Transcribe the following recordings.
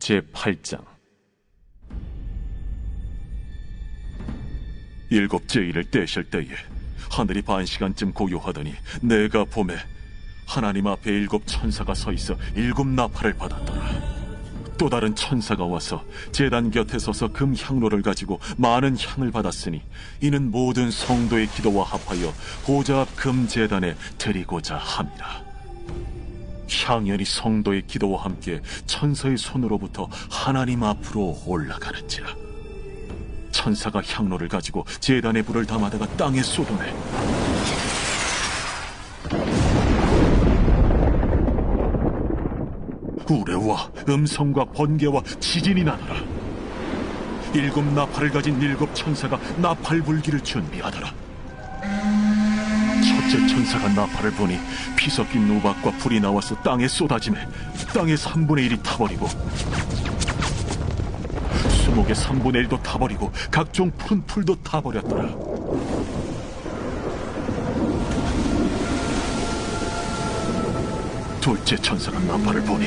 제8장. 일곱째 일을 떼실 때에 하늘이 반시간쯤 고요하더니 내가 보매 하나님 앞에 일곱 천사가 서 있어 일곱 나팔을 받았더라. 또 다른 천사가 와서 제단 곁에 서서 금 향로를 가지고 많은 향을 받았으니 이는 모든 성도의 기도와 합하여 보좌 앞 금 제단에 드리고자 함이라. 향연이 성도의 기도와 함께 천사의 손으로부터 하나님 앞으로 올라가는지라. 천사가 향로를 가지고 제단에 불을 담아다가 땅에 쏟아내 우레와 음성과 번개와 지진이 나더라. 일곱 나팔을 가진 일곱 천사가 나팔 불기를 준비하더라. 첫째 천사가 나팔을 부니 피 섞인 우박과 불이 나와서 땅에 쏟아지매 땅의 3분의 1이 타버리고 수목의 3분의 1도 타버리고 각종 푸른 풀도 타버렸더라. 둘째 천사가 나팔을 보니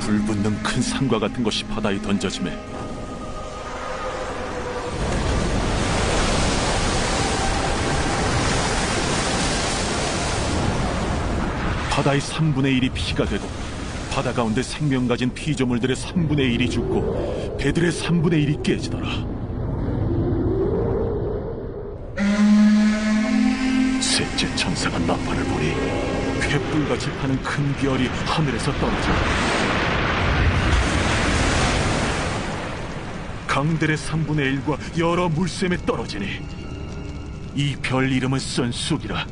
불붙는 큰 산과 같은 것이 바다에 던져지매 바다의 3분의 1이 피가 되고 바다 가운데 생명 가진 피조물들의 3분의 1이 죽고 배들의 3분의 1이 깨지더라. 셋째 천사가 나팔을 보니 횃불같이 타는 큰 별이 하늘에서 떨어져 강들의 3분의 1과 여러 물샘에 떨어지니 이 별 이름은 쓴 쑥이라.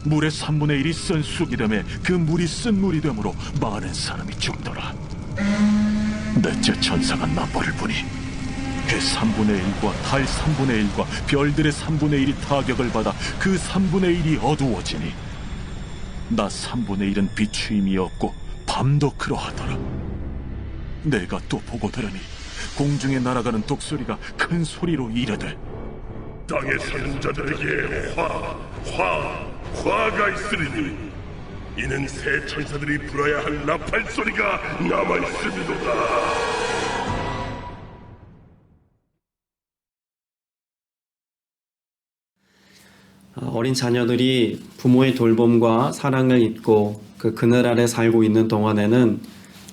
물의 3분의 1이 쓴 쑥이라며 그 물이 쓴 물이 되므로 많은 사람이 죽더라. 넷째 천사가 나팔을 부니 그 3분의 1과 달 3분의 1과 별들의 3분의 1이 타격을 받아 그 3분의 1이 어두워지니 낮 3분의 1은 비추임이 없고 밤도 그러하더라. 내가 또 보고 들으니 공중에 날아가는 독소리가 큰 소리로 이르되 땅에 사는 자들에게 화가 있으리니 이는 새 천사들이 불어야 할 나팔 소리가 남아있음이로다. 어린 자녀들이 부모의 돌봄과 사랑을 잊고 그 그늘 아래 살고 있는 동안에는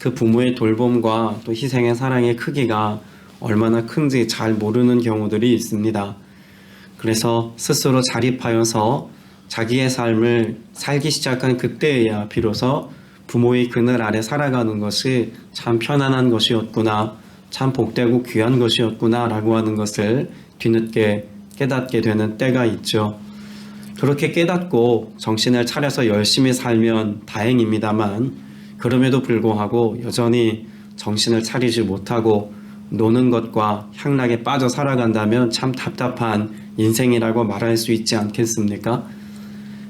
그 부모의 돌봄과 또 희생의 사랑의 크기가 얼마나 큰지 잘 모르는 경우들이 있습니다. 그래서 스스로 자립하여서 자기의 삶을 살기 시작한 그때에야 비로소 부모의 그늘 아래 살아가는 것이 참 편안한 것이었구나, 참 복되고 귀한 것이었구나 라고 하는 것을 뒤늦게 깨닫게 되는 때가 있죠. 그렇게 깨닫고 정신을 차려서 열심히 살면 다행입니다만 그럼에도 불구하고 여전히 정신을 차리지 못하고 노는 것과 향락에 빠져 살아간다면 참 답답한 인생이라고 말할 수 있지 않겠습니까?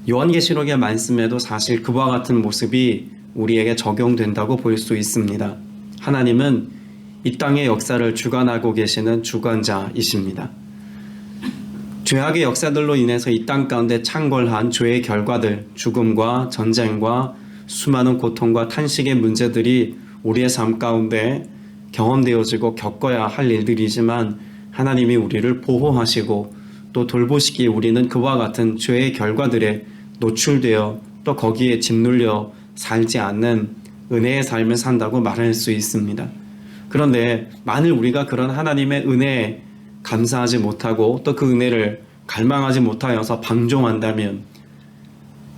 요한계시록의 말씀에도 사실 그와 같은 모습이 우리에게 적용된다고 볼 수 있습니다. 하나님은 이 땅의 역사를 주관하고 계시는 주관자이십니다. 죄악의 역사들로 인해서 이 땅 가운데 창궐한 죄의 결과들, 죽음과 전쟁과 수많은 고통과 탄식의 문제들이 우리의 삶 가운데 경험되어지고 겪어야 할 일들이지만 하나님이 우리를 보호하시고 또 돌보시기에 우리는 그와 같은 죄의 결과들에 노출되어 또 거기에 짓눌려 살지 않는 은혜의 삶을 산다고 말할 수 있습니다. 그런데 만일 우리가 그런 하나님의 은혜에 감사하지 못하고 또 그 은혜를 갈망하지 못하여서 방종한다면,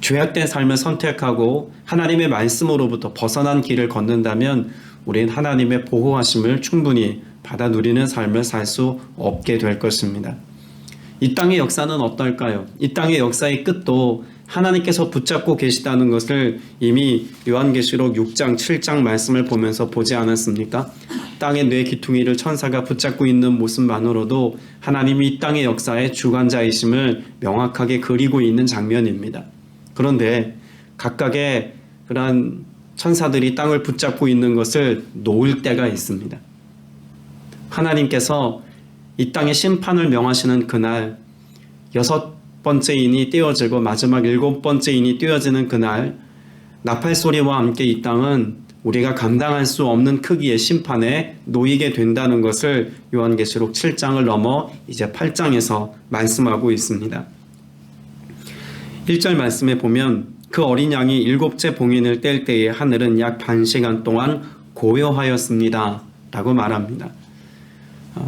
죄악된 삶을 선택하고 하나님의 말씀으로부터 벗어난 길을 걷는다면 우리는 하나님의 보호하심을 충분히 받아 누리는 삶을 살 수 없게 될 것입니다. 이 땅의 역사는 어떨까요? 이 땅의 역사의 끝도 하나님께서 붙잡고 계시다는 것을 이미 요한계시록 6장, 7장 말씀을 보면서 보지 않았습니까? 땅의 뇌 기퉁이를 천사가 붙잡고 있는 모습만으로도 하나님이 이 땅의 역사의 주관자이심을 명확하게 그리고 있는 장면입니다. 그런데 각각의 그러한 천사들이 땅을 붙잡고 있는 것을 놓을 때가 있습니다. 하나님께서 이 땅의 심판을 명하시는 그날, 6번째 인이 띄어지고 마지막 7번째 인이 띄어지는 그날, 나팔 소리와 함께 이 땅은 우리가 감당할 수 없는 크기의 심판에 놓이게 된다는 것을 요한계시록 7장을 넘어 이제 8장에서 말씀하고 있습니다. 1절 말씀에 보면 그 어린 양이 7째 봉인을 뗄 때에 하늘은 약 반 시간 동안 고요하였습니다 라고 말합니다.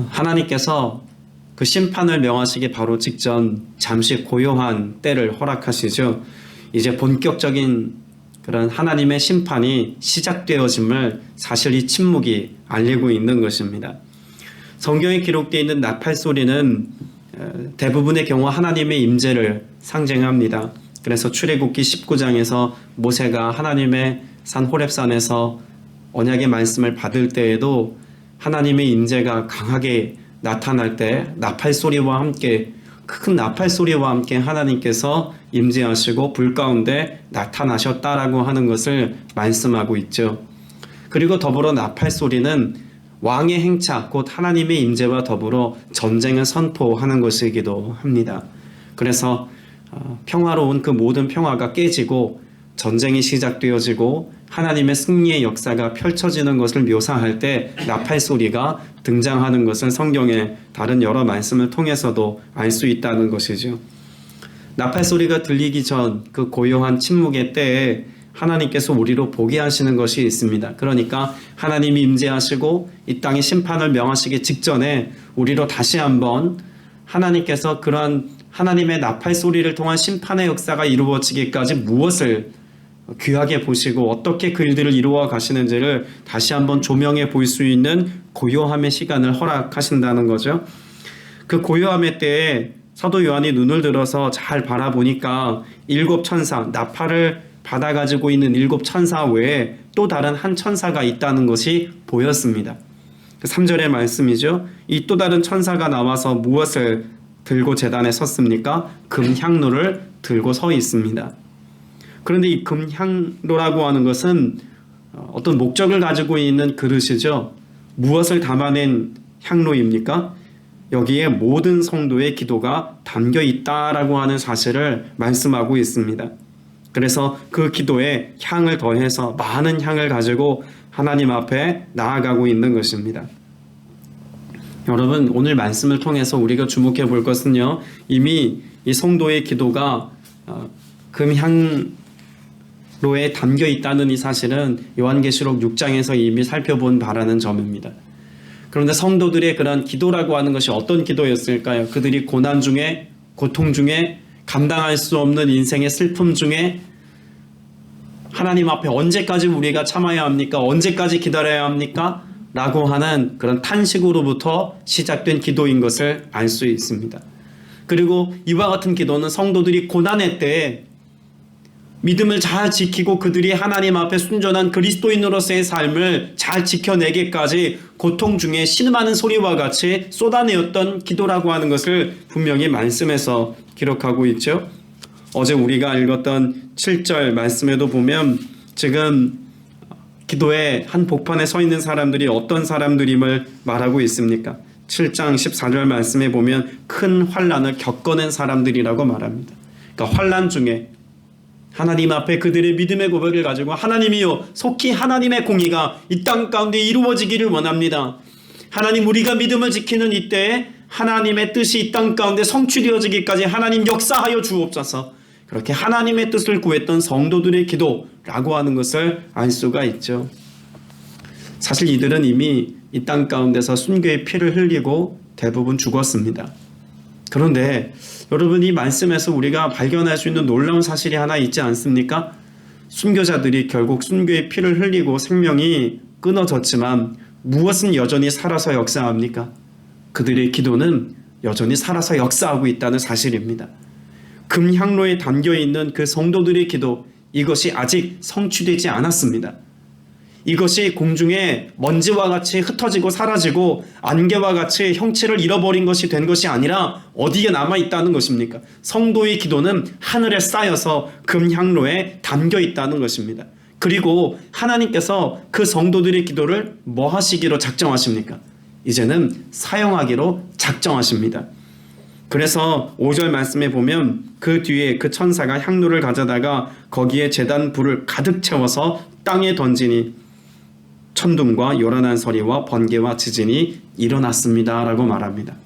하나님께서 그 심판을 명하시기 바로 직전 잠시 고요한 때를 허락하시죠. 이제 본격적인 그런 하나님의 심판이 시작되어짐을 사실 이 침묵이 알리고 있는 것입니다. 성경에 기록되어 있는 나팔 소리는 대부분의 경우 하나님의 임재를 상징합니다. 그래서 출애굽기 19장에서 모세가 하나님의 산 호렙산에서 언약의 말씀을 받을 때에도 하나님의 임재가 강하게 나타날 때 나팔 소리와 함께 큰 나팔 소리와 함께 하나님께서 임재하시고 불 가운데 나타나셨다라고 하는 것을 말씀하고 있죠. 그리고 더불어 나팔 소리는 왕의 행차 곧 하나님의 임재와 더불어 전쟁을 선포하는 것이기도 합니다. 그래서 평화로운 그 모든 평화가 깨지고 전쟁이 시작되어지고 하나님의 승리의 역사가 펼쳐지는 것을 묘사할 때 나팔 소리가 등장하는 것을 성경의 다른 여러 말씀을 통해서도 알 수 있다는 것이죠. 나팔 소리가 들리기 전 그 고요한 침묵의 때에 하나님께서 우리로 보게 하시는 것이 있습니다. 그러니까 하나님이 임재하시고 이 땅에 심판을 명하시기 직전에 우리로 다시 한번 하나님께서 그러한 하나님의 나팔 소리를 통한 심판의 역사가 이루어지기까지 무엇을 귀하게 보시고 어떻게 그 일들을 이루어 가시는지를 다시 한번 조명해 볼 수 있는 고요함의 시간을 허락하신다는 거죠. 그 고요함의 때에 사도 요한이 눈을 들어서 잘 바라보니까 7 천사, 나팔을 받아가지고 있는 7 천사 외에 또 다른 한 천사가 있다는 것이 보였습니다. 3절의 말씀이죠. 이 또 다른 천사가 나와서 무엇을 들고 제단에 섰습니까? 금향로를 들고 서 있습니다. 그런데 이 금향로라고 하는 것은 어떤 목적을 가지고 있는 그릇이죠. 무엇을 담아낸 향로입니까? 여기에 모든 성도의 기도가 담겨 있다라고 하는 사실을 말씀하고 있습니다. 그래서 그 기도에 향을 더해서 많은 향을 가지고 하나님 앞에 나아가고 있는 것입니다. 여러분, 오늘 말씀을 통해서 우리가 주목해 볼 것은요, 이미 이 성도의 기도가 금향로에 담겨 있다는 이 사실은 요한계시록 6장에서 이미 살펴본 바라는 점입니다. 그런데 성도들의 그런 기도라고 하는 것이 어떤 기도였을까요? 그들이 고난 중에, 고통 중에, 감당할 수 없는 인생의 슬픔 중에 하나님 앞에 언제까지 우리가 참아야 합니까? 언제까지 기다려야 합니까? 라고 하는 그런 탄식으로부터 시작된 기도인 것을 알 수 있습니다. 그리고 이와 같은 기도는 성도들이 고난의 때에 믿음을 잘 지키고 그들이 하나님 앞에 순전한 그리스도인으로서의 삶을 잘 지켜내기까지 고통 중에 신음하는 소리와 같이 쏟아내었던 기도라고 하는 것을 분명히 말씀에서 기록하고 있죠. 어제 우리가 읽었던 7절 말씀에도 보면 지금 기도의 한 복판에 서 있는 사람들이 어떤 사람들임을 말하고 있습니까? 7장 14절 말씀에 보면 큰 환난을 겪어낸 사람들이라고 말합니다. 그러니까 환난 중에 하나님 앞에 그들의 믿음의 고백을 가지고 하나님이여 속히 하나님의 공의가 이 땅 가운데 이루어지기를 원합니다. 하나님, 우리가 믿음을 지키는 이때에 하나님의 뜻이 이 땅 가운데 성취되어지기까지 하나님 역사하여 주옵소서. 그렇게 하나님의 뜻을 구했던 성도들의 기도라고 하는 것을 알 수가 있죠. 사실 이들은 이미 이 땅 가운데서 순교의 피를 흘리고 대부분 죽었습니다. 그런데 여러분, 이 말씀에서 우리가 발견할 수 있는 놀라운 사실이 하나 있지 않습니까? 순교자들이 결국 순교의 피를 흘리고 생명이 끊어졌지만 무엇은 여전히 살아서 역사합니까? 그들의 기도는 여전히 살아서 역사하고 있다는 사실입니다. 금향로에 담겨있는 그 성도들의 기도, 이것이 아직 성취되지 않았습니다. 이것이 공중에 먼지와 같이 흩어지고 사라지고 안개와 같이 형체를 잃어버린 것이 된 것이 아니라 어디에 남아있다는 것입니까? 성도의 기도는 하늘에 쌓여서 금향로에 담겨있다는 것입니다. 그리고 하나님께서 그 성도들의 기도를 뭐 하시기로 작정하십니까? 이제는 사용하기로 작정하십니다. 그래서 5절 말씀에 보면 그 뒤에 그 천사가 향로를 가져다가 거기에 제단 불을 가득 채워서 땅에 던지니 천둥과 요란한 소리와 번개와 지진이 일어났습니다 라고 말합니다.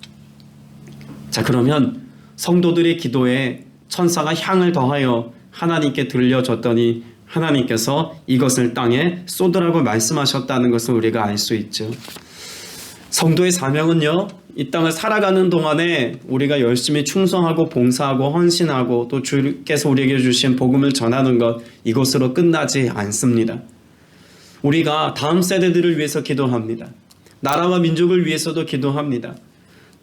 자, 그러면 성도들의 기도에 천사가 향을 더하여 하나님께 들려줬더니 하나님께서 이것을 땅에 쏟으라고 말씀하셨다는 것을 우리가 알 수 있죠. 성도의 사명은요, 이 땅을 살아가는 동안에 우리가 열심히 충성하고 봉사하고 헌신하고 또 주께서 우리에게 주신 복음을 전하는 것, 이것으로 끝나지 않습니다. 우리가 다음 세대들을 위해서 기도합니다. 나라와 민족을 위해서도 기도합니다.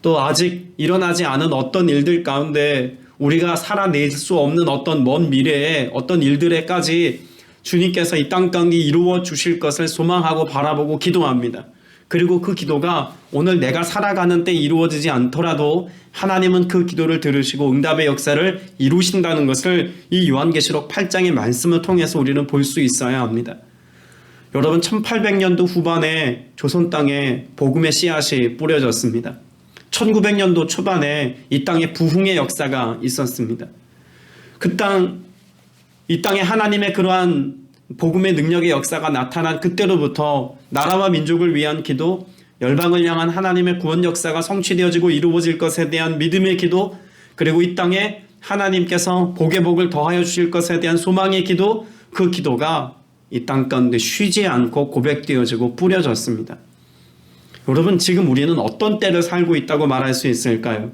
또 아직 일어나지 않은 어떤 일들 가운데 우리가 살아낼 수 없는 어떤 먼 미래에 어떤 일들에까지 주님께서 이 땅 가운데 이루어 주실 것을 소망하고 바라보고 기도합니다. 그리고 그 기도가 오늘 내가 살아가는 때 이루어지지 않더라도 하나님은 그 기도를 들으시고 응답의 역사를 이루신다는 것을 이 요한계시록 8장의 말씀을 통해서 우리는 볼 수 있어야 합니다. 여러분, 1800년도 후반에 조선 땅에 복음의 씨앗이 뿌려졌습니다. 1900년도 초반에 이 땅에 부흥의 역사가 있었습니다. 이 땅에 하나님의 그러한 복음의 능력의 역사가 나타난 그때로부터 나라와 민족을 위한 기도, 열방을 향한 하나님의 구원 역사가 성취되어지고 이루어질 것에 대한 믿음의 기도, 그리고 이 땅에 하나님께서 복의 복을 더하여 주실 것에 대한 소망의 기도, 그 기도가 이 땅 가운데 쉬지 않고 고백되어지고 뿌려졌습니다. 여러분, 지금 우리는 어떤 때를 살고 있다고 말할 수 있을까요?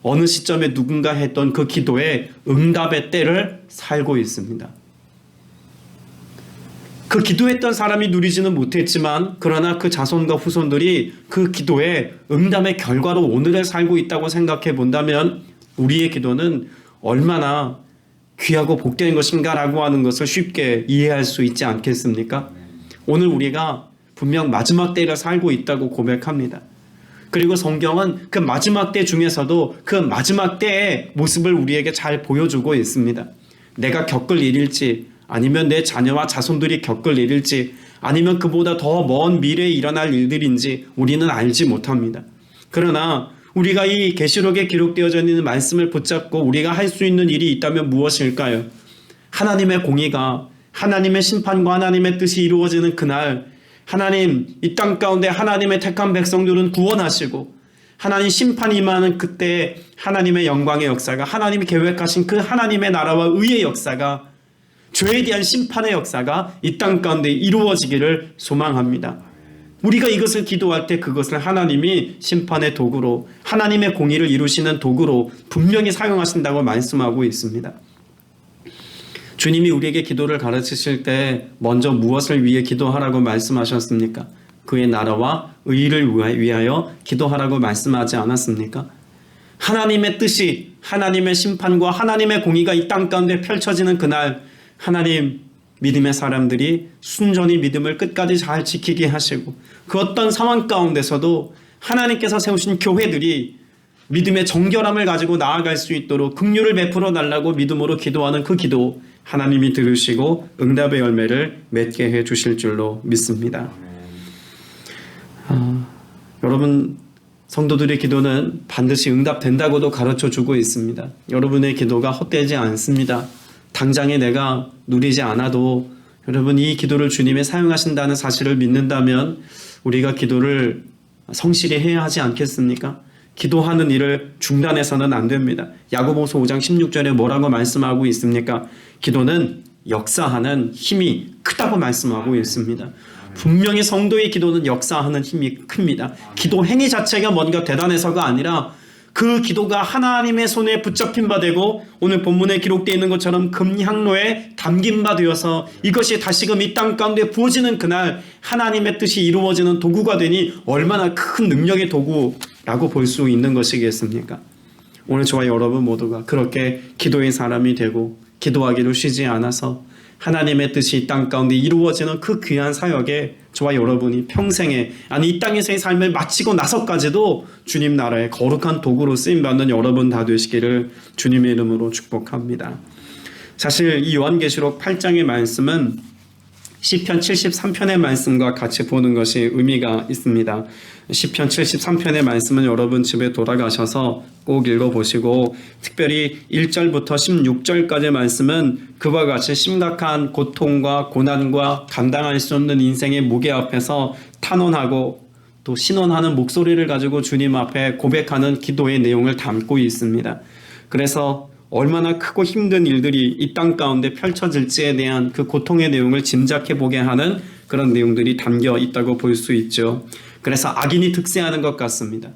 어느 시점에 누군가 했던 그 기도의 응답의 때를 살고 있습니다. 그 기도했던 사람이 누리지는 못했지만 그러나 그 자손과 후손들이 그 기도의 응답의 결과로 오늘을 살고 있다고 생각해 본다면 우리의 기도는 얼마나 귀하고 복된 것인가라고 하는 것을 쉽게 이해할 수 있지 않겠습니까? 오늘 우리가 분명 마지막 때를 살고 있다고 고백합니다. 그리고 성경은 그 마지막 때 중에서도 그 마지막 때의 모습을 우리에게 잘 보여주고 있습니다. 내가 겪을 일일지, 아니면 내 자녀와 자손들이 겪을 일일지, 아니면 그보다 더 먼 미래에 일어날 일들인지 우리는 알지 못합니다. 그러나 우리가 이 계시록에 기록되어져 있는 말씀을 붙잡고 우리가 할 수 있는 일이 있다면 무엇일까요? 하나님의 공의가, 하나님의 심판과 하나님의 뜻이 이루어지는 그날, 하나님, 이 땅 가운데 하나님의 택한 백성들은 구원하시고 하나님 심판이 임하는 그때 하나님의 영광의 역사가, 하나님이 계획하신 그 하나님의 나라와 의의 역사가, 죄에 대한 심판의 역사가 이 땅 가운데 이루어지기를 소망합니다. 우리가 이것을 기도할 때 그것을 하나님이 심판의 도구로, 하나님의 공의를 이루시는 도구로 분명히 사용하신다고 말씀하고 있습니다. 주님이 우리에게 기도를 가르치실 때 먼저 무엇을 위해 기도하라고 말씀하셨습니까? 그의 나라와 의를 위하여 기도하라고 말씀하지 않았습니까? 하나님의 뜻이, 하나님의 심판과 하나님의 공의가 이 땅 가운데 펼쳐지는 그날, 하나님, 믿음의 사람들이 순전히 믿음을 끝까지 잘 지키게 하시고 그 어떤 상황 가운데서도 하나님께서 세우신 교회들이 믿음의 정결함을 가지고 나아갈 수 있도록 긍휼을 베풀어 달라고 믿음으로 기도하는 그 기도, 하나님이 들으시고 응답의 열매를 맺게 해 주실 줄로 믿습니다. 여러분, 성도들의 기도는 반드시 응답된다고도 가르쳐 주고 있습니다. 여러분의 기도가 헛되지 않습니다. 당장에 내가 누리지 않아도 여러분, 이 기도를 주님이 사용하신다는 사실을 믿는다면 우리가 기도를 성실히 해야 하지 않겠습니까? 기도하는 일을 중단해서는 안 됩니다. 야고보서 5장 16절에 뭐라고 말씀하고 있습니까? 기도는 역사하는 힘이 크다고 말씀하고 있습니다. 분명히 성도의 기도는 역사하는 힘이 큽니다. 기도 행위 자체가 뭔가 대단해서가 아니라 그 기도가 하나님의 손에 붙잡힌 바 되고 오늘 본문에 기록되어 있는 것처럼 금향로에 담긴 바 되어서 이것이 다시금 이 땅 가운데 부어지는 그날 하나님의 뜻이 이루어지는 도구가 되니 얼마나 큰 능력의 도구라고 볼 수 있는 것이겠습니까? 오늘 저와 여러분 모두가 그렇게 기도의 사람이 되고 기도하기로 쉬지 않아서 하나님의 뜻이 이 땅 가운데 이루어지는 그 귀한 사역에 저와 여러분이 평생에, 아니 이 땅에서의 삶을 마치고 나서까지도 주님 나라의 거룩한 도구로 쓰임받는 여러분 다 되시기를 주님의 이름으로 축복합니다. 사실 이 요한계시록 8장의 말씀은 시편 73편의 말씀과 같이 보는 것이 의미가 있습니다. 시편 73편의 말씀은 여러분 집에 돌아가셔서 꼭 읽어보시고, 특별히 1절부터 16절까지의 말씀은 그와 같이 심각한 고통과 고난과 감당할 수 없는 인생의 무게 앞에서 탄원하고 또 신원하는 목소리를 가지고 주님 앞에 고백하는 기도의 내용을 담고 있습니다. 그래서 얼마나 크고 힘든 일들이 이 땅 가운데 펼쳐질지에 대한 그 고통의 내용을 짐작해 보게 하는 그런 내용들이 담겨 있다고 볼 수 있죠. 그래서 악인이 득세하는 것 같습니다.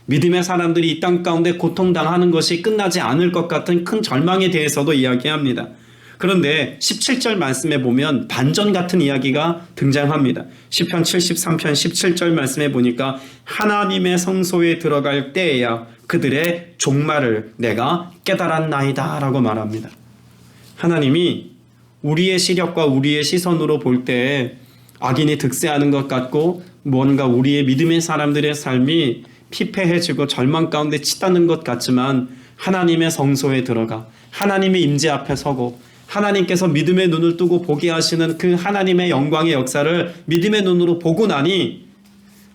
믿음의 사람들이 이 땅 가운데 고통당하는 것이 끝나지 않을 것 같은 큰 절망에 대해서도 이야기합니다. 그런데 17절 말씀에 보면 반전 같은 이야기가 등장합니다. 시편 73편 17절 말씀에 보니까 하나님의 성소에 들어갈 때에야 그들의 종말을 내가 깨달았나이다 라고 말합니다. 하나님이 우리의 시력과 우리의 시선으로 볼 때 악인이 득세하는 것 같고 뭔가 우리의 믿음의 사람들의 삶이 피폐해지고 절망 가운데 치닫는 것 같지만, 하나님의 성소에 들어가 하나님의 임재 앞에 서고 하나님께서 믿음의 눈을 뜨고 보게 하시는 그 하나님의 영광의 역사를 믿음의 눈으로 보고 나니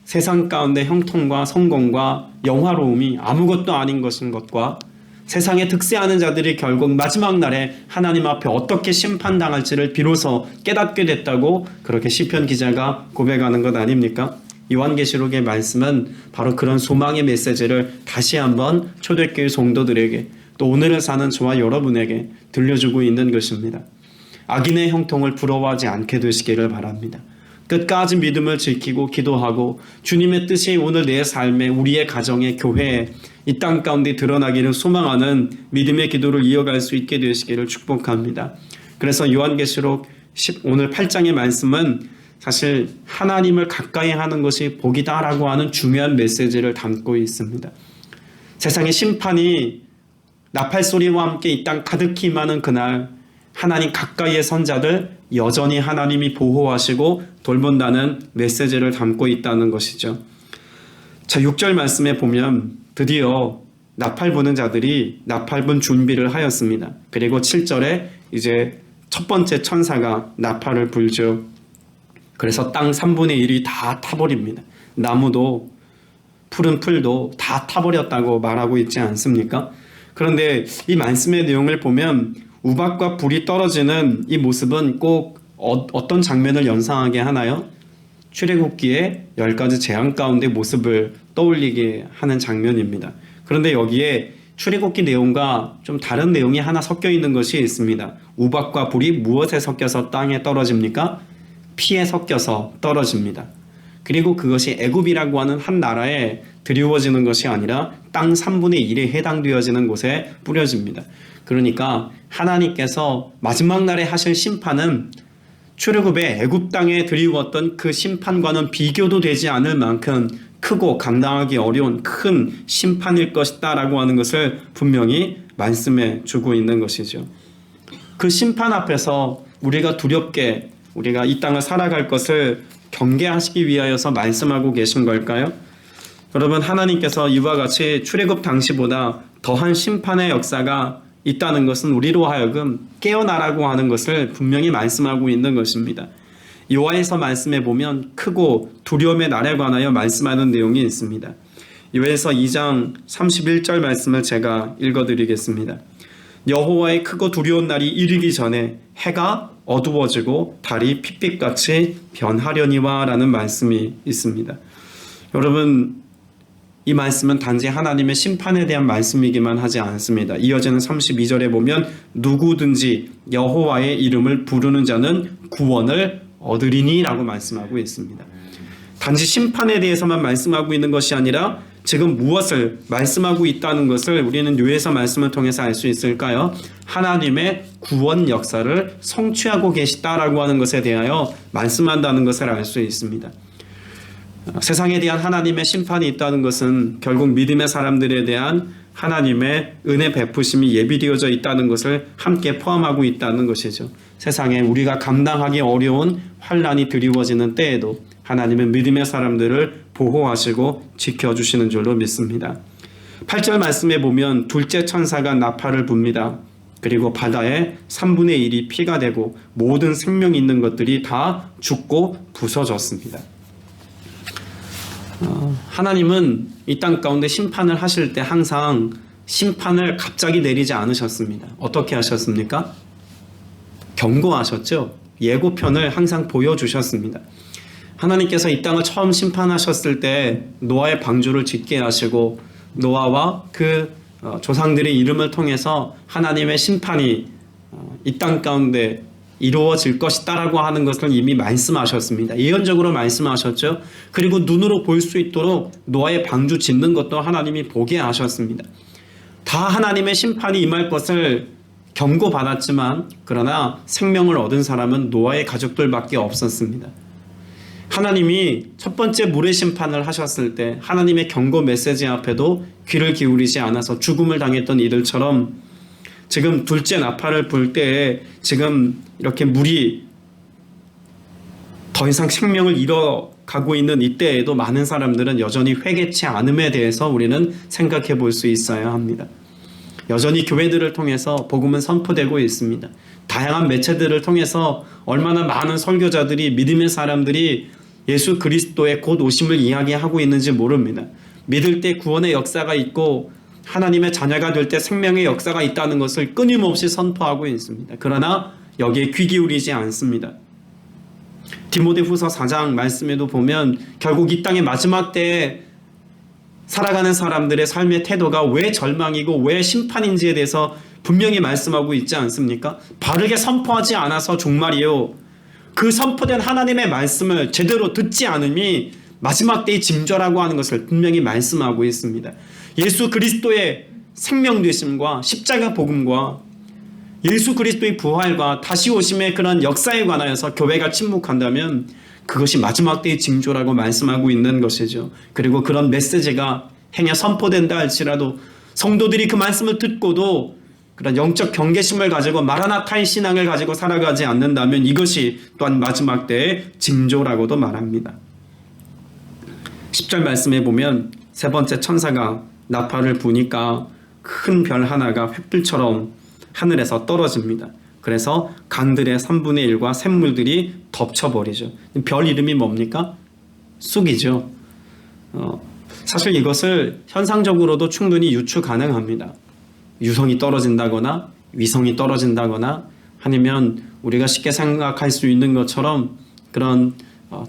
세상 가운데 형통과 성공과 영화로움이 아무것도 아닌 것인 것과 세상에 득세하는 자들이 결국 마지막 날에 하나님 앞에 어떻게 심판당할지를 비로소 깨닫게 됐다고 그렇게 시편 기자가 고백하는 것 아닙니까? 요한계시록의 말씀은 바로 그런 소망의 메시지를 다시 한번 초대교회 성도들에게, 또 오늘을 사는 저와 여러분에게 들려주고 있는 것입니다. 악인의 형통을 부러워하지 않게 되시기를 바랍니다. 끝까지 믿음을 지키고 기도하고 주님의 뜻이 오늘 내 삶에, 우리의 가정에, 교회에, 이 땅 가운데 드러나기를 소망하는 믿음의 기도를 이어갈 수 있게 되시기를 축복합니다. 그래서 요한계시록 오늘 8장의 말씀은 사실 하나님을 가까이 하는 것이 복이다라고 하는 중요한 메시지를 담고 있습니다. 세상의 심판이 나팔소리와 함께 이 땅 가득히 임하는 그날, 하나님 가까이의 선자들 여전히 하나님이 보호하시고 돌본다는 메시지를 담고 있다는 것이죠. 자, 6절 말씀에 보면 드디어 나팔 부는 자들이 나팔 분 준비를 하였습니다. 그리고 7절에 이제 첫 번째 천사가 나팔을 불죠. 그래서 땅 3분의 1이 다 타버립니다. 나무도 푸른 풀도 다 타버렸다고 말하고 있지 않습니까? 그런데 이 말씀의 내용을 보면 우박과 불이 떨어지는 이 모습은 꼭 어떤 장면을 연상하게 하나요? 출애굽기의 10가지 재앙 가운데 모습을 떠올리게 하는 장면입니다. 그런데 여기에 출애굽기 내용과 좀 다른 내용이 하나 섞여 있는 것이 있습니다. 우박과 불이 무엇에 섞여서 땅에 떨어집니까? 피에 섞여서 떨어집니다. 그리고 그것이 애굽이라고 하는 한 나라에 드리워지는 것이 아니라 땅 3분의 1에 해당되어지는 곳에 뿌려집니다. 그러니까 하나님께서 마지막 날에 하실 심판은 출애굽의 애굽 땅에 드리웠던 그 심판과는 비교도 되지 않을 만큼 크고 감당하기 어려운 큰 심판일 것이다 라고 하는 것을 분명히 말씀해 주고 있는 것이죠. 그 심판 앞에서 우리가 두렵게 우리가 이 땅을 살아갈 것을 경계하시기 위하여서 말씀하고 계신 걸까요? 여러분, 하나님께서 이와 같이 출애굽 당시보다 더한 심판의 역사가 있다는 것은 우리로 하여금 깨어나라고 하는 것을 분명히 말씀하고 있는 것입니다. 요하에서 말씀해 보면 크고 두려움의 날에 관하여 말씀하는 내용이 있습니다. 요하에서 2장 31절 말씀을 제가 읽어드리겠습니다. 여호와의 크고 두려운 날이 이르기 전에 해가 어두워지고 달이 핏빛같이 변하려니와 라는 말씀이 있습니다. 여러분, 이 말씀은 단지 하나님의 심판에 대한 말씀이기만 하지 않습니다. 이어지는 32절에 보면 누구든지 여호와의 이름을 부르는 자는 구원을 얻으리니 라고 말씀하고 있습니다. 단지 심판에 대해서만 말씀하고 있는 것이 아니라 지금 무엇을 말씀하고 있다는 것을 우리는 요에서 말씀을 통해서 알 수 있을까요? 하나님의 구원 역사를 성취하고 계시다라고 하는 것에 대하여 말씀한다는 것을 알 수 있습니다. 세상에 대한 하나님의 심판이 있다는 것은 결국 믿음의 사람들에 대한 하나님의 은혜 베푸심이 예비되어져 있다는 것을 함께 포함하고 있다는 것이죠. 세상에 우리가 감당하기 어려운 환난이 드리워지는 때에도 하나님은 믿음의 사람들을 보호하시고 지켜주시는 줄로 믿습니다. 8절 말씀에 보면 둘째 천사가 나팔을 붑니다. 그리고 바다의 3분의 1이 피가 되고 모든 생명 있는 것들이 다 죽고 부서졌습니다. 하나님은 이 땅 가운데 심판을 하실 때 항상 심판을 갑자기 내리지 않으셨습니다. 어떻게 하셨습니까? 경고하셨죠. 예고편을 항상 보여주셨습니다. 하나님께서 이 땅을 처음 심판하셨을 때 노아의 방주를 짓게 하시고 노아와 그 조상들의 이름을 통해서 하나님의 심판이 이 땅 가운데 이루어질 것이다라고 하는 것을 이미 말씀하셨습니다. 예언적으로 말씀하셨죠. 그리고 눈으로 볼 수 있도록 노아의 방주 짓는 것도 하나님이 보게 하셨습니다. 다 하나님의 심판이 임할 것을 경고받았지만 그러나 생명을 얻은 사람은 노아의 가족들밖에 없었습니다. 하나님이 첫 번째 물의 심판을 하셨을 때 하나님의 경고 메시지 앞에도 귀를 기울이지 않아서 죽음을 당했던 이들처럼 지금 둘째 나팔을 불 때에 지금 이렇게 물이 더 이상 생명을 잃어가고 있는 이때에도 많은 사람들은 여전히 회개치 않음에 대해서 우리는 생각해 볼 수 있어야 합니다. 여전히 교회들을 통해서 복음은 선포되고 있습니다. 다양한 매체들을 통해서 얼마나 많은 설교자들이 믿음의 사람들이 예수 그리스도의 곧 오심을 이야기하고 있는지 모릅니다. 믿을 때 구원의 역사가 있고 하나님의 자녀가 될 때 생명의 역사가 있다는 것을 끊임없이 선포하고 있습니다. 그러나 여기에 귀 기울이지 않습니다. 디모데후서 4장 말씀에도 보면 결국 이 땅의 마지막 때에 살아가는 사람들의 삶의 태도가 왜 절망이고 왜 심판인지에 대해서 분명히 말씀하고 있지 않습니까? 바르게 선포하지 않아서 종말이요. 그 선포된 하나님의 말씀을 제대로 듣지 않음이 마지막 때의 징조라고 하는 것을 분명히 말씀하고 있습니다. 예수 그리스도의 생명 되심과 십자가 복음과 예수 그리스도의 부활과 다시 오심의 그런 역사에 관하여서 교회가 침묵한다면 그것이 마지막 때의 징조라고 말씀하고 있는 것이죠. 그리고 그런 메시지가 행해 선포된다 할지라도 성도들이 그 말씀을 듣고도 그런 영적 경계심을 가지고 마라나타의 신앙을 가지고 살아가지 않는다면 이것이 또한 마지막 때의 징조라고도 말합니다. 10절 말씀에 보면 세 번째 천사가 나팔을 부니까 큰 별 하나가 횃불처럼 하늘에서 떨어집니다. 그래서 강들의 3분의 1과 샘물들이 덮쳐버리죠. 별 이름이 뭡니까? 쑥이죠. 사실 이것을 현상적으로도 충분히 유추 가능합니다. 유성이 떨어진다거나 위성이 떨어진다거나 아니면 우리가 쉽게 생각할 수 있는 것처럼 그런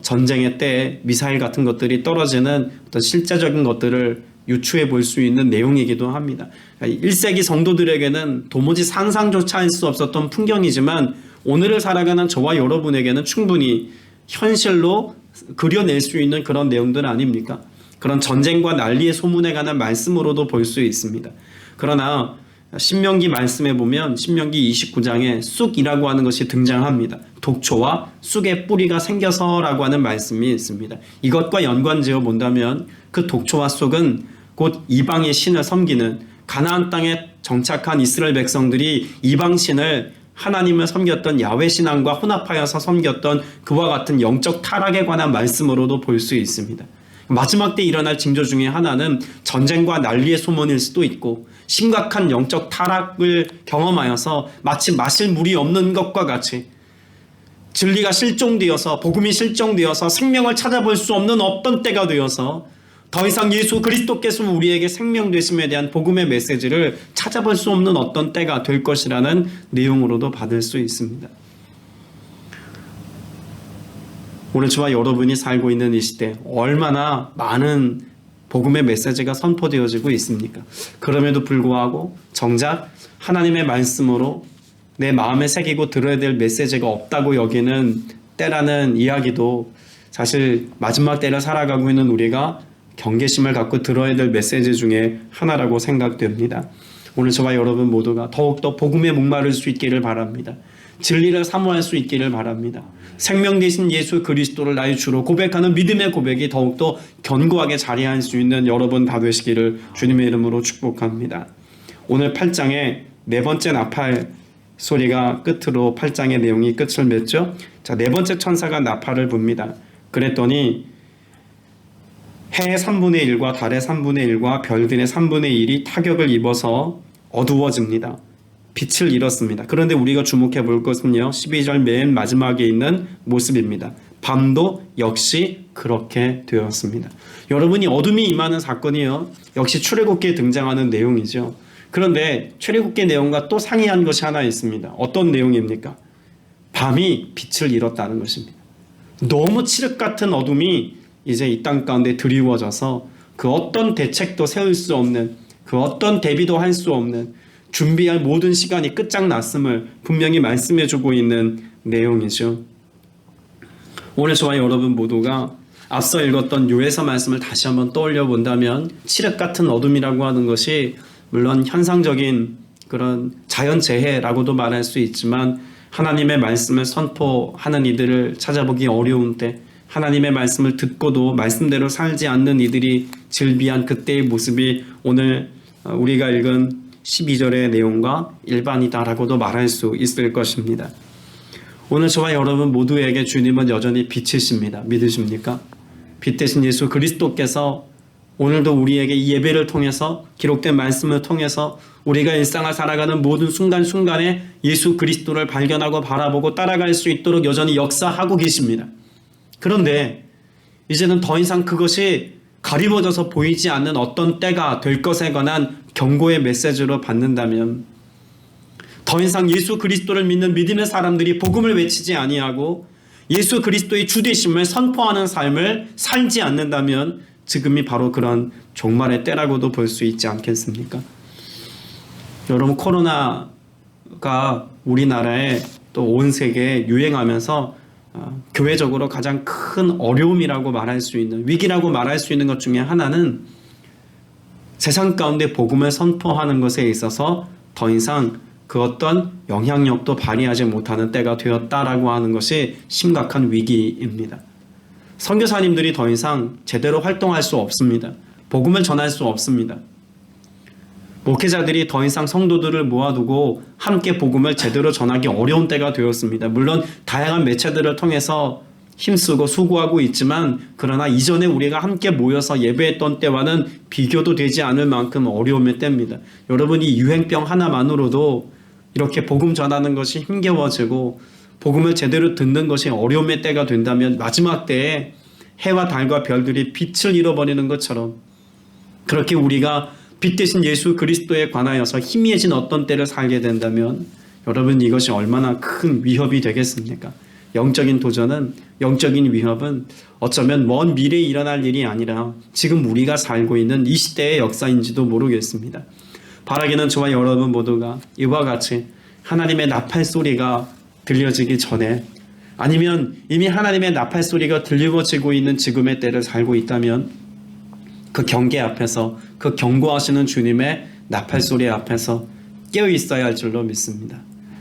전쟁의 때에 미사일 같은 것들이 떨어지는 어떤 실제적인 것들을 유추해 볼 수 있는 내용이기도 합니다. 1세기 성도들에게는 도무지 상상조차 할 수 없었던 풍경이지만 오늘을 살아가는 저와 여러분에게는 충분히 현실로 그려낼 수 있는 그런 내용들 아닙니까? 그런 전쟁과 난리의 소문에 관한 말씀으로도 볼 수 있습니다. 그러나 신명기 말씀에 보면 신명기 29장에 쑥이라고 하는 것이 등장합니다. 독초와 쑥의 뿌리가 생겨서라고 하는 말씀이 있습니다. 이것과 연관지어 본다면 그 독초와 쑥은 곧 이방의 신을 섬기는 가나안 땅에 정착한 이스라엘 백성들이 이방 신을 하나님을 섬겼던 야훼 신앙과 혼합하여서 섬겼던 그와 같은 영적 타락에 관한 말씀으로도 볼 수 있습니다. 마지막 때 일어날 징조 중에 하나는 전쟁과 난리의 소문일 수도 있고 심각한 영적 타락을 경험하여서 마치 마실 물이 없는 것과 같이 진리가 실종되어서 복음이 실종되어서 생명을 찾아볼 수 없는 어떤 때가 되어서 더 이상 예수 그리스도께서 우리에게 생명 되심에 대한 복음의 메시지를 찾아볼 수 없는 어떤 때가 될 것이라는 내용으로도 받을 수 있습니다. 오늘 저와 여러분이 살고 있는 이 시대 얼마나 많은 복음의 메시지가 선포되어지고 있습니까? 그럼에도 불구하고 정작 하나님의 말씀으로 내 마음에 새기고 들어야 될 메시지가 없다고 여기는 때라는 이야기도 사실 마지막 때를 살아가고 있는 우리가 경계심을 갖고 들어야 될 메시지 중에 하나라고 생각됩니다. 오늘 저와 여러분 모두가 더욱더 복음에 목마를 수 있기를 바랍니다. 진리를 사모할 수 있기를 바랍니다. 생명 되신 예수 그리스도를 나의 주로 고백하는 믿음의 고백이 더욱더 견고하게 자리할 수 있는 여러분 다 되시기를 주님의 이름으로 축복합니다. 오늘 8장의 네 번째 나팔 소리가 끝으로 8장의 내용이 끝을 맺죠. 자, 네 번째 천사가 나팔을 붑니다. 그랬더니 해의 3분의 1과 달의 3분의 1과 별들의 3분의 1이 타격을 입어서 어두워집니다. 빛을 잃었습니다. 그런데 우리가 주목해 볼 것은요, 12절 맨 마지막에 있는 모습입니다. 밤도 역시 그렇게 되었습니다. 여러분이 어둠이 임하는 사건이요, 역시 출애굽기에 등장하는 내용이죠. 그런데 출애굽기 내용과 또 상이한 것이 하나 있습니다. 어떤 내용입니까? 밤이 빛을 잃었다는 것입니다. 너무 칠흑 같은 어둠이 이제 이 땅 가운데 드리워져서 그 어떤 대책도 세울 수 없는, 그 어떤 대비도 할 수 없는, 준비할 모든 시간이 끝장났음을 분명히 말씀해주고 있는 내용이죠. 오늘 저와 여러분 모두가 앞서 읽었던 요에서 말씀을 다시 한번 떠올려 본다면, 칠흑 같은 어둠이라고 하는 것이 물론 현상적인 그런 자연재해라고도 말할 수 있지만, 하나님의 말씀을 선포하는 이들을 찾아보기 어려운 때, 하나님의 말씀을 듣고도 말씀대로 살지 않는 이들이 즐비한 그때의 모습이 오늘 우리가 읽은 12절의 내용과 일반이다라고도 말할 수 있을 것입니다. 오늘 저와 여러분 모두에게 주님은 여전히 빛이십니다. 믿으십니까? 빛 대신 예수 그리스도께서 오늘도 우리에게 이 예배를 통해서, 기록된 말씀을 통해서 우리가 일상을 살아가는 모든 순간순간에 예수 그리스도를 발견하고 바라보고 따라갈 수 있도록 여전히 역사하고 계십니다. 그런데 이제는 더 이상 그것이 가리워져서 보이지 않는 어떤 때가 될 것에 관한 경고의 메시지로 받는다면, 더 이상 예수 그리스도를 믿는 믿음의 사람들이 복음을 외치지 아니하고 예수 그리스도의 주되심을 선포하는 삶을 살지 않는다면 지금이 바로 그런 종말의 때라고도 볼 수 있지 않겠습니까? 여러분, 코로나가 우리나라에 또 온 세계에 유행하면서 교회적으로 가장 큰 어려움이라고 말할 수 있는, 위기라고 말할 수 있는 것 중에 하나는 세상 가운데 복음을 선포하는 것에 있어서 더 이상 그 어떤 영향력도 발휘하지 못하는 때가 되었다라고 하는 것이 심각한 위기입니다. 선교사님들이 더 이상 제대로 활동할 수 없습니다. 복음을 전할 수 없습니다. 목회자들이 더 이상 성도들을 모아두고 함께 복음을 제대로 전하기 어려운 때가 되었습니다. 물론 다양한 매체들을 통해서 힘쓰고 수고하고 있지만, 그러나 이전에 우리가 함께 모여서 예배했던 때와는 비교도 되지 않을 만큼 어려움의 때입니다. 여러분, 이 유행병 하나만으로도 이렇게 복음 전하는 것이 힘겨워지고 복음을 제대로 듣는 것이 어려움의 때가 된다면, 마지막 때에 해와 달과 별들이 빛을 잃어버리는 것처럼 그렇게 우리가 빛 대신 예수 그리스도에 관하여서 희미해진 어떤 때를 살게 된다면, 여러분, 이것이 얼마나 큰 위협이 되겠습니까? 영적인 도전은, 영적인 위협은 어쩌면 먼 미래에 일어날 일이 아니라 지금 우리가 살고 있는 이 시대의 역사인지도 모르겠습니다. 바라기는 저와 여러분 모두가 이와 같이 하나님의 나팔 소리가 들려지기 전에, 아니면 이미 하나님의 나팔 소리가 들려지고 있는 지금의 때를 살고 있다면, 그 경계 앞에서, 그 경고하시는 주님의 나팔 소리 앞에서 깨어 있어야 할 줄로 믿습니다.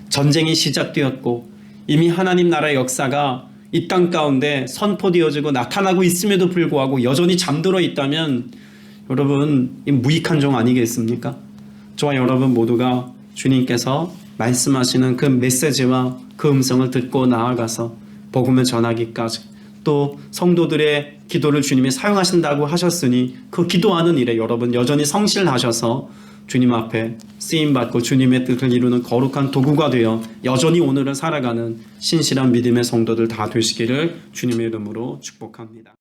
전쟁이 시작되었고 이미 하나님 나라의 역사가 이 땅 가운데 선포되어지고 나타나고 있음에도 불구하고 여전히 잠들어 있다면, 여러분, 이 무익한 종 아니겠습니까? 저와 여러분 모두가 주님께서 말씀하시는 그 메시지와 그 음성을 듣고 나아가서 복음을 전하기까지, 또 성도들의 기도를 주님이 사용하신다고 하셨으니 그 기도하는 일에 여러분 여전히 성실하셔서 주님 앞에 쓰임받고 주님의 뜻을 이루는 거룩한 도구가 되어 여전히 오늘을 살아가는 신실한 믿음의 성도들 다 되시기를 주님의 이름으로 축복합니다.